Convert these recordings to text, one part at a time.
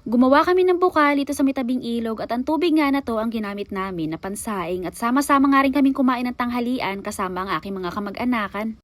Gumawa kami ng bukal dito sa may tabing ilog at ang tubig nga na to ang ginamit namin na pansaing at sama-sama nga rin kaming kumain ng tanghalian kasama ang aking mga kamag-anakan.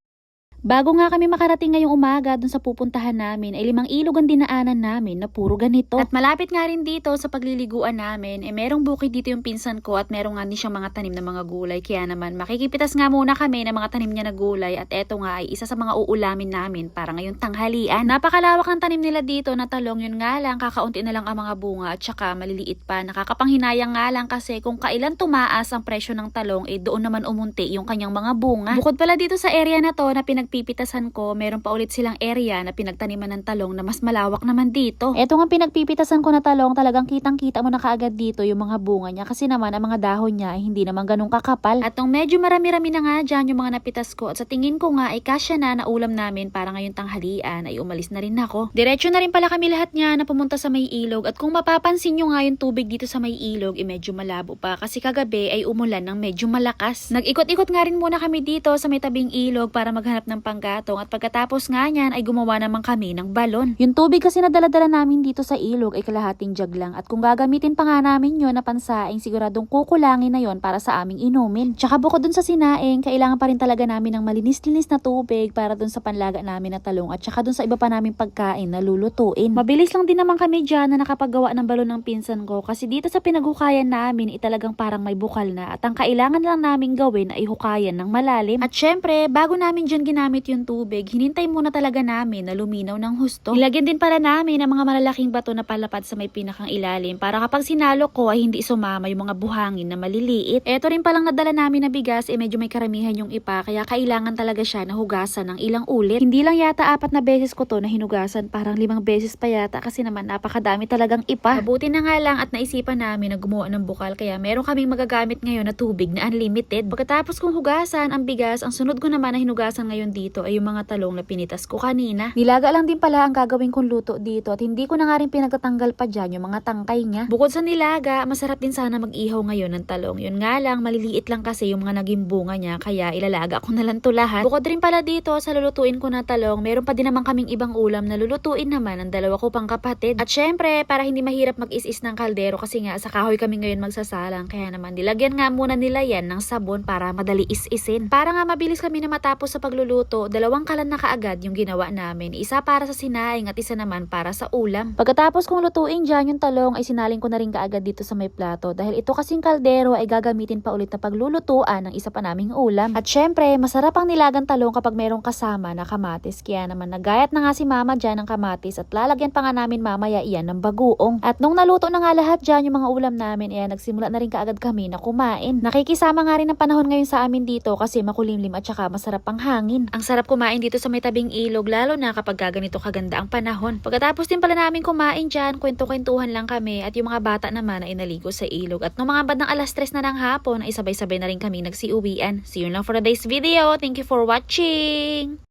Bago nga kami makarating ngayong umaga dun sa pupuntahan namin ay 5 ilog ang dinaanan namin na puro ganito. At malapit nga rin dito sa pagliliguan namin merong bukid dito yung pinsan ko at merong nga din siyang mga tanim na mga gulay. Kaya naman makikipitas nga muna kami ng mga tanim niya na gulay at eto nga ay isa sa mga uulamin namin para ngayong tanghalian. Napakalawak ng tanim nila dito na talong, yun nga lang kakaunti na lang ang mga bunga at saka maliliit pa. Nakakapanghinayang nga lang kasi kung kailan tumaas ang presyo ng talong doon naman umunti yung kanyang mga bunga. Bukod pala dito sa area na to na pinagpipitasan ko, meron pa ulit silang area na pinagtaniman ng talong na mas malawak naman dito. Eto nga pinagpipitasan ko na talong, talagang kitang-kita mo na kaagad dito yung mga bunga niya kasi naman ang mga dahon niya ay hindi naman ganun kakapal. At nung medyo marami-rami na nga dyan yung mga napitas ko at sa tingin ko nga ay kasya na ulam namin para ngayong tanghalian ay umalis na rin ako. Diretso na rin pala kami lahat niya na pumunta sa may ilog at kung mapapansin nyo nga yung tubig dito sa may ilog medyo malabo pa kasi kagabi ay umulan ng medyo malakas. Nag-ikot-ikot nga rin muna kami dito sa may tabing ilog para maghanap ng panggatong at pagkatapos nga niyan ay gumawa naman kami ng balon. Yung tubig kasi na dala-dala namin dito sa ilog ay kalahating jug lang at kung gagamitin pa nga namin yun na pansaing siguradong kukulangin na yon para sa aming inumin. Tsaka bukod dun sa sinaing, kailangan pa rin talaga namin ng malinis-linis na tubig para dun sa panlaga namin na talong at tsaka dun sa iba pa naming pagkain na lulutuin. Mabilis lang din naman kami dyan na nakapagawa ng balon ng pinsan ko kasi dito sa pinaghukayan namin talagang parang may bukal na at ang kailangan lang namin gawin ay hukayan ng malalim. At syempre, bago namin dyan ginamit yung tubig, hinintay muna talaga namin na luminaw ng husto. Nilagyan din pala namin ng mga malalaking bato na palapad sa may pinakang ilalim para kapag sinalok ko ay hindi sumama yung mga buhangin na maliliit. Eto rin palang nadala namin na bigas medyo may karamihan yung ipa kaya kailangan talaga siya na hugasan ng ilang ulit. Hindi lang yata 4 na beses ko to na hinugasan, parang 5 beses pa yata kasi naman napakadami talagang ipa. Mabuti na nga lang at naisipan namin na gumawa ng bukal kaya meron kaming magagamit ngayon na tubig na unlimited. Pagkatapos kong hugasan ang bigas, ang sunod ko naman na hinugasan ngayon dito ay yung mga talong na pinitas ko kanina. Nilaga lang din pala ang gagawin kong luto dito at hindi ko na nga rin pinagtatanggal pa dyan yung mga tangkay niya. Bukod sa nilaga, masarap din sana mag-ihaw ngayon ng talong. Yun nga lang, maliliit lang kasi yung mga naging bunga niya kaya ilalaga ko na lang to lahat. Bukod rin pala dito sa lulutuin ko na talong, meron pa din naman kaming ibang ulam na lulutuin naman ng dalawa ko pang kapatid. At syempre, para hindi mahirap mag-is-is ng kaldero kasi nga sa kahoy kami ngayon magsasalang kaya naman nilagyan nga muna nila yan ng sabon para madali is-isin. Para nga mabilis kami na matapos sa pagluluto, 2 kalan na kaagad yung ginawa namin. Isa para sa sinaing at isa naman para sa ulam. Pagkatapos kong lutuin dyan yung talong ay sinaling ko na rin kaagad dito sa may plato dahil ito kasing kaldero ay gagamitin pa ulit na paglulutuan ng isa pa naming ulam. At syempre, masarap ang nilagang talong kapag merong kasama na kamatis. Kaya naman nagayat na nga si mama dyan ng kamatis at lalagyan pa nga namin mamaya iyan ng bagoong. At nung naluto na nga lahat dyan yung mga ulam namin, nagsimula na rin kaagad kami na kumain. Nakikisama nga rin ang panahon ngayon sa amin dito kasi makulimlim at saka masarap ang hangin. Ang sarap kumain dito sa may tabing ilog lalo na kapag ganito kaganda ang panahon. Pagkatapos din pala namin kumain dyan, kwento-kwentuhan lang kami at yung mga bata naman ay naligo sa ilog. At nung mga bandang 3:00 na ng hapon ay sabay-sabay na rin kami nagsiuwian. See you lang for today's video. Thank you for watching!